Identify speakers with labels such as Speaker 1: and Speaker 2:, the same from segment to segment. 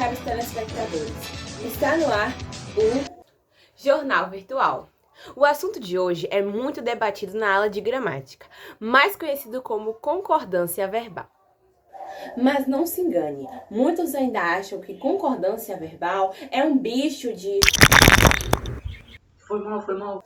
Speaker 1: caros telespectadores. Está no ar o Jornal Virtual. O assunto de hoje é muito debatido na aula de gramática, mais conhecido como concordância verbal. Mas não se engane, muitos ainda acham que concordância verbal é um bicho de...
Speaker 2: Foi mal.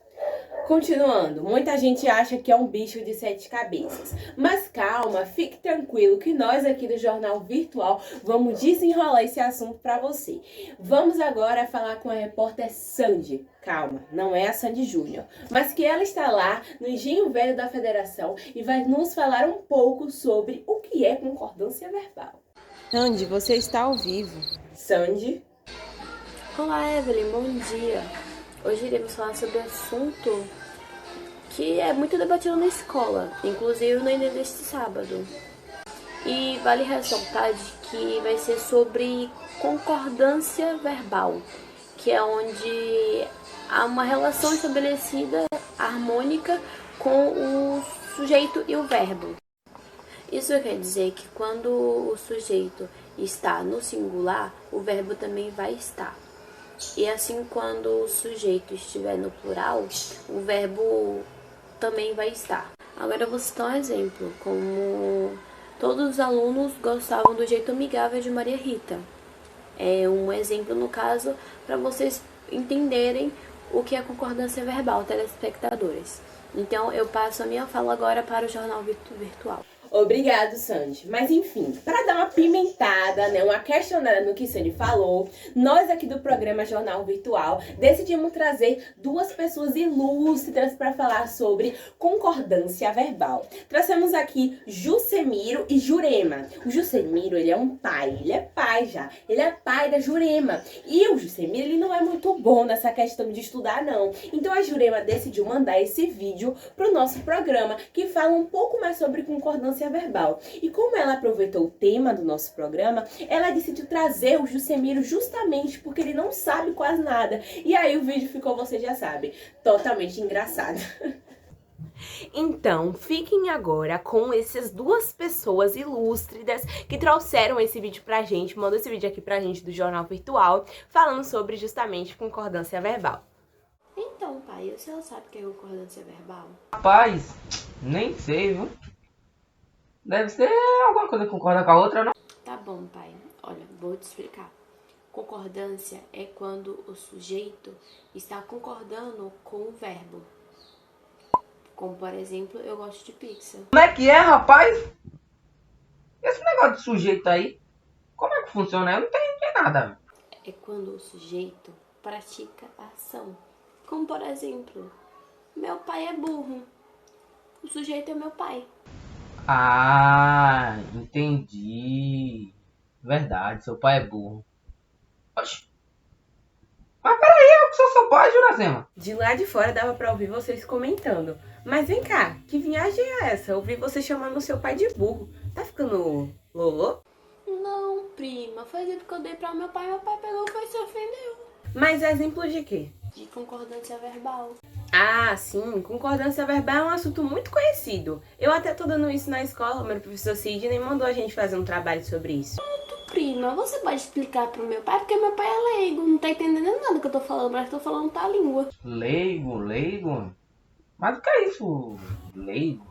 Speaker 1: Continuando, muita gente acha que é um bicho de 7 cabeças. Mas calma, fique tranquilo que nós aqui do Jornal Virtual vamos desenrolar esse assunto para você. Vamos agora falar com a repórter Sandy. Calma, não é a Sandy Júnior, mas que ela está lá no Engenho Velho da Federação e vai nos falar um pouco sobre o que é concordância verbal. Sandy, você está ao vivo. Sandy?
Speaker 3: Olá, Evelyn, bom dia. Hoje iremos falar sobre um assunto que é muito debatido na escola, inclusive no Enem deste sábado. E vale ressaltar de que vai ser sobre concordância verbal, que é onde há uma relação estabelecida harmônica com o sujeito e o verbo. Isso quer dizer que quando o sujeito está no singular, o verbo também vai estar. E assim, quando o sujeito estiver no plural, o verbo também vai estar. Agora eu vou citar um exemplo, como todos os alunos gostavam do jeito amigável de Maria Rita. É um exemplo, no caso, para vocês entenderem o que é concordância verbal, telespectadores. Então, eu passo a minha fala agora para o Jornal Virtual.
Speaker 1: Obrigado, Sandy. Mas enfim, para dar uma pimentada, uma questionada no que Sandy falou, nós aqui do programa Jornal Virtual decidimos trazer duas pessoas ilustres para falar sobre concordância verbal. Trouxemos aqui Jusemiro e Jurema. O Jusemiro, ele é um pai, ele é pai já. Ele é pai da Jurema. E o Jusemiro, ele não é muito bom nessa questão de estudar, não. Então a Jurema decidiu mandar esse vídeo pro nosso programa, que fala um pouco mais sobre concordância verbal. E como ela aproveitou o tema do nosso programa, ela decidiu trazer o Jusemiro justamente porque ele não sabe quase nada. E aí o vídeo ficou, você já sabe, totalmente engraçado. Então, fiquem agora com essas duas pessoas ilustres que trouxeram esse vídeo pra gente, mandou esse vídeo aqui pra gente do Jornal Virtual, falando sobre justamente concordância verbal.
Speaker 3: Então, pai, o senhor sabe o que é concordância verbal?
Speaker 2: Rapaz, nem sei, viu? Deve ser alguma coisa que concorda com a outra, não?
Speaker 3: Tá bom, pai. Olha, vou te explicar. Concordância é quando o sujeito está concordando com o verbo. Como, por exemplo, eu gosto de pizza.
Speaker 2: Como é que é, rapaz? Esse negócio de sujeito aí, como é que funciona? Eu não entendi nada.
Speaker 3: É quando o sujeito pratica a ação. Como, por exemplo, meu pai é burro. O sujeito é meu pai.
Speaker 2: Ah, entendi. Verdade, seu pai é burro. Oxi. Mas peraí, eu que sou seu pai, Juracema.
Speaker 1: De lá de fora dava pra ouvir vocês comentando. Mas vem cá, que viagem é essa? Eu ouvi você chamando o seu pai de burro. Tá ficando lolô?
Speaker 3: Não, prima, foi exemplo que eu dei pra meu pai pegou e foi se ofendeu.
Speaker 1: Mas exemplo de quê?
Speaker 3: De concordância verbal.
Speaker 1: Ah, sim, concordância verbal é um assunto muito conhecido. Eu até tô dando isso na escola, meu professor Sidney mandou a gente fazer um trabalho sobre isso.
Speaker 3: Prima, você pode explicar pro meu pai? Porque meu pai é leigo, não tá entendendo nada que eu tô falando, mas tô falando tá a língua.
Speaker 2: Leigo? Mas o que é isso? Leigo?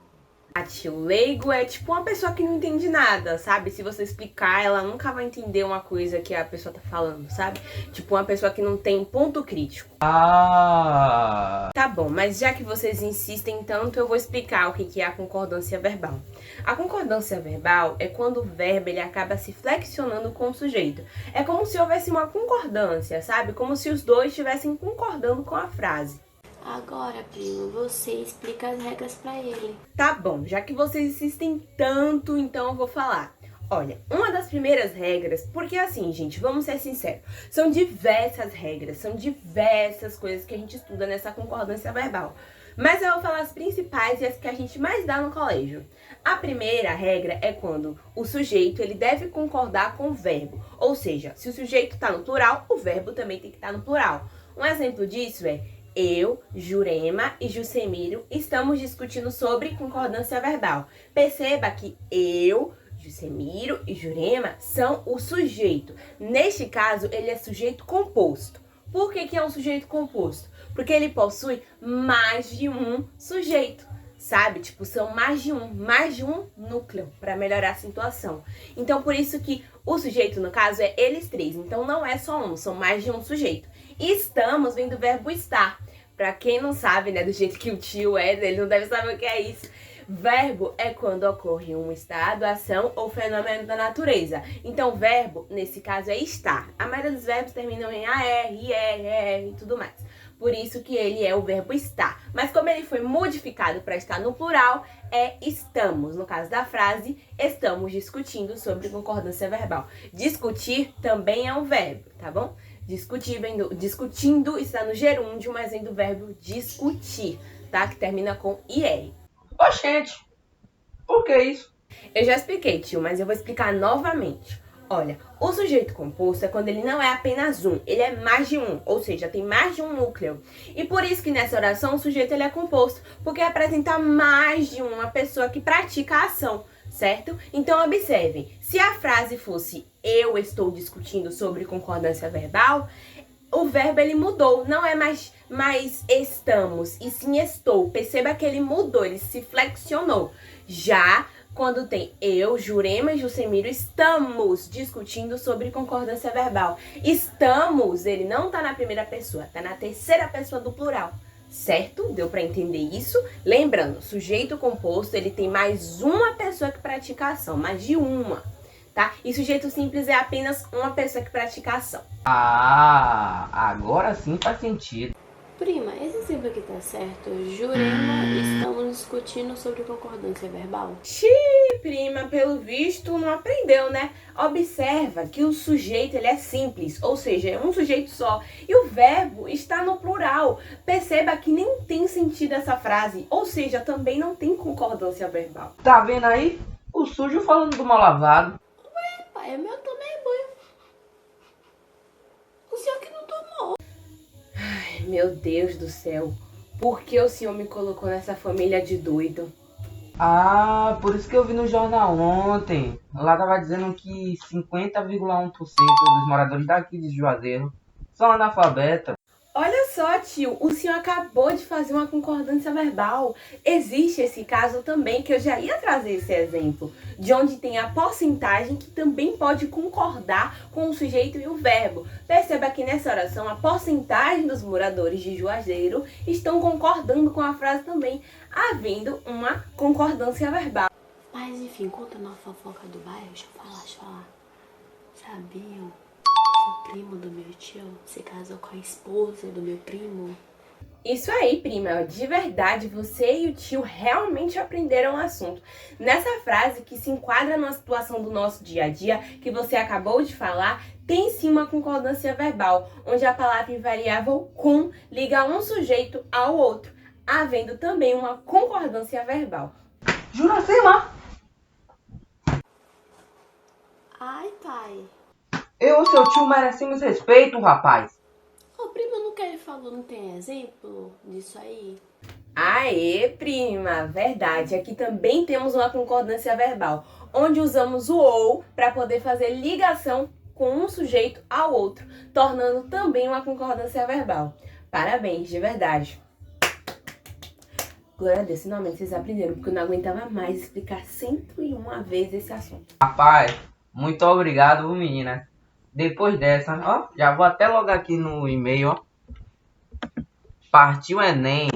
Speaker 1: O leigo é tipo uma pessoa que não entende nada, sabe? Se você explicar, ela nunca vai entender uma coisa que a pessoa tá falando, sabe? Tipo uma pessoa que não tem ponto crítico.
Speaker 2: Ah!
Speaker 1: Tá bom, mas já que vocês insistem tanto, eu vou explicar o que é a concordância verbal. A concordância verbal é quando o verbo ele acaba se flexionando com o sujeito. É como se houvesse uma concordância, sabe? Como se os dois estivessem concordando com a frase.
Speaker 3: Agora, primo, você explica as regras pra ele.
Speaker 1: Tá bom, já que vocês insistem tanto, então eu vou falar. Olha, uma das primeiras regras, porque assim, gente, vamos ser sinceros, são diversas regras, são diversas coisas que a gente estuda nessa concordância verbal. Mas eu vou falar as principais e as que a gente mais dá no colégio. A primeira regra é quando o sujeito ele deve concordar com o verbo. Ou seja, se o sujeito está no plural, o verbo também tem que estar no plural. Um exemplo disso é: eu, Jurema e Jusemiro estamos discutindo sobre concordância verbal. Perceba que eu, Jusemiro e Jurema são o sujeito. Neste caso, ele é sujeito composto. Por que é um sujeito composto? Porque ele possui mais de um sujeito, sabe? Tipo, são mais de um núcleo para melhorar a situação. Então, por isso que o sujeito, no caso, é eles três. Então, não é só um, são mais de um sujeito. Estamos vem do verbo estar. Pra quem não sabe, né, do jeito que o tio é, ele não deve saber o que é isso. Verbo é quando ocorre um estado, ação ou fenômeno da natureza. Então, verbo, nesse caso, é estar. A maioria dos verbos terminam em AR, IR, ER e tudo mais. Por isso que ele é o verbo estar. Mas como ele foi modificado para estar no plural, é estamos. No caso da frase, estamos discutindo sobre concordância verbal. Discutir também é um verbo, tá bom? Discutir discutindo está no gerúndio, mas vem do verbo discutir, tá? Que termina com IR.
Speaker 2: Oxente, por que isso?
Speaker 1: Eu já expliquei, tio, mas eu vou explicar novamente. Olha, o sujeito composto é quando ele não é apenas um, ele é mais de um, ou seja, tem mais de um núcleo. E por isso que nessa oração o sujeito ele é composto, porque apresenta mais de uma pessoa que pratica a ação, certo? Então observem, se a frase fosse eu estou discutindo sobre concordância verbal, o verbo ele mudou, não é mais estamos, e sim estou. Perceba que ele mudou, ele se flexionou. Já quando tem eu, Jurema e Jusemiro, estamos discutindo sobre concordância verbal. Estamos, ele não tá na primeira pessoa, tá na terceira pessoa do plural. Certo? Deu para entender isso? Lembrando, sujeito composto, ele tem mais uma pessoa que pratica a ação, mais de uma, tá? E sujeito simples é apenas uma pessoa que pratica a ação.
Speaker 2: Ah, agora sim faz sentido.
Speaker 3: Prima, esse exemplo aqui tá certo? Jurema, estamos discutindo sobre concordância verbal.
Speaker 1: Xiii, prima, pelo visto não aprendeu, né? Observa que o sujeito ele é simples, ou seja, é um sujeito só. E o verbo está no plural. Perceba que nem tem sentido essa frase, ou seja, também não tem concordância verbal.
Speaker 2: Tá vendo aí? O sujo falando do mal lavado.
Speaker 3: Pai, é meu também, boy. O senhor que não tomou.
Speaker 1: Meu Deus do céu, por que o senhor me colocou nessa família de doido?
Speaker 2: Ah, por isso que eu vi no jornal ontem. Lá tava dizendo que 50,1% dos moradores daqui de Juazeiro são analfabetas.
Speaker 1: Olha só, tio, o senhor acabou de fazer uma concordância verbal. Existe esse caso também, que eu já ia trazer esse exemplo, de onde tem a porcentagem que também pode concordar com o sujeito e o verbo. Perceba que nessa oração a porcentagem dos moradores de Juazeiro estão concordando com a frase também, havendo uma concordância verbal.
Speaker 3: Mas enfim, contando a fofoca do bairro, deixa eu falar. Sabiam que o primo do meu tio se casou com a esposa do meu primo?
Speaker 1: Isso aí, prima, de verdade, você e o tio realmente aprenderam o assunto. Nessa frase que se enquadra numa situação do nosso dia a dia, que você acabou de falar, tem sim uma concordância verbal, onde a palavra invariável com liga um sujeito ao outro, havendo também uma concordância verbal.
Speaker 2: Juracema!
Speaker 3: Ai, pai.
Speaker 2: Eu e seu tio merecemos respeito, rapaz.
Speaker 3: O primo não quer falou, não tem exemplo disso aí?
Speaker 1: Aê, prima, verdade. Aqui também temos uma concordância verbal, onde usamos o ou para poder fazer ligação com um sujeito ao outro, tornando também uma concordância verbal. Parabéns, de verdade. Glória a Deus, finalmente vocês aprenderam, porque eu não aguentava mais explicar 101 vezes esse assunto.
Speaker 2: Rapaz, muito obrigado, menina. Depois dessa, ó, já vou até logo aqui no e-mail, ó. Partiu Enem.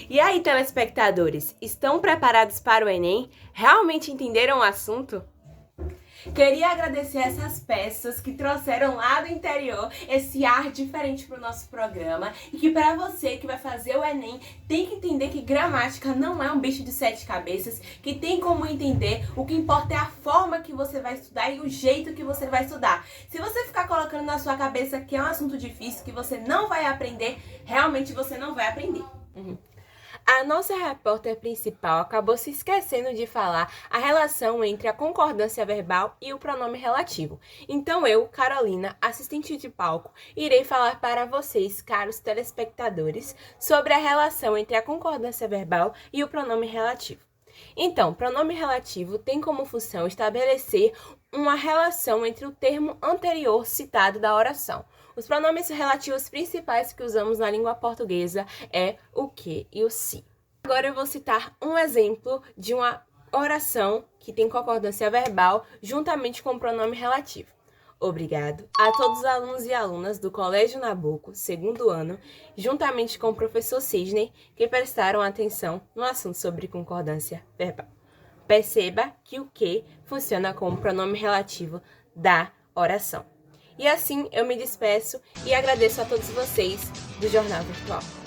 Speaker 1: E aí, telespectadores, estão preparados para o Enem? Realmente entenderam o assunto? Queria agradecer essas peças que trouxeram lá do interior esse ar diferente para o nosso programa e que para você que vai fazer o Enem tem que entender que gramática não é um bicho de 7 cabeças, que tem como entender, o que importa é a forma que você vai estudar e o jeito que você vai estudar. Se você ficar colocando na sua cabeça que é um assunto difícil, que você não vai aprender, realmente você não vai aprender. A nossa repórter principal acabou se esquecendo de falar a relação entre a concordância verbal e o pronome relativo. Então eu, Carolina, assistente de palco, irei falar para vocês, caros telespectadores, sobre a relação entre a concordância verbal e o pronome relativo. Então, pronome relativo tem como função estabelecer uma relação entre o termo anterior citado da oração. Os pronomes relativos principais que usamos na língua portuguesa é o que e o se. Agora eu vou citar um exemplo de uma oração que tem concordância verbal juntamente com o pronome relativo. Obrigado a todos os alunos e alunas do Colégio Nabuco, segundo ano, juntamente com o professor Sidney, que prestaram atenção no assunto sobre concordância verbal. Perceba que o que funciona como pronome relativo da oração. E assim eu me despeço e agradeço a todos vocês do Jornal Virtual.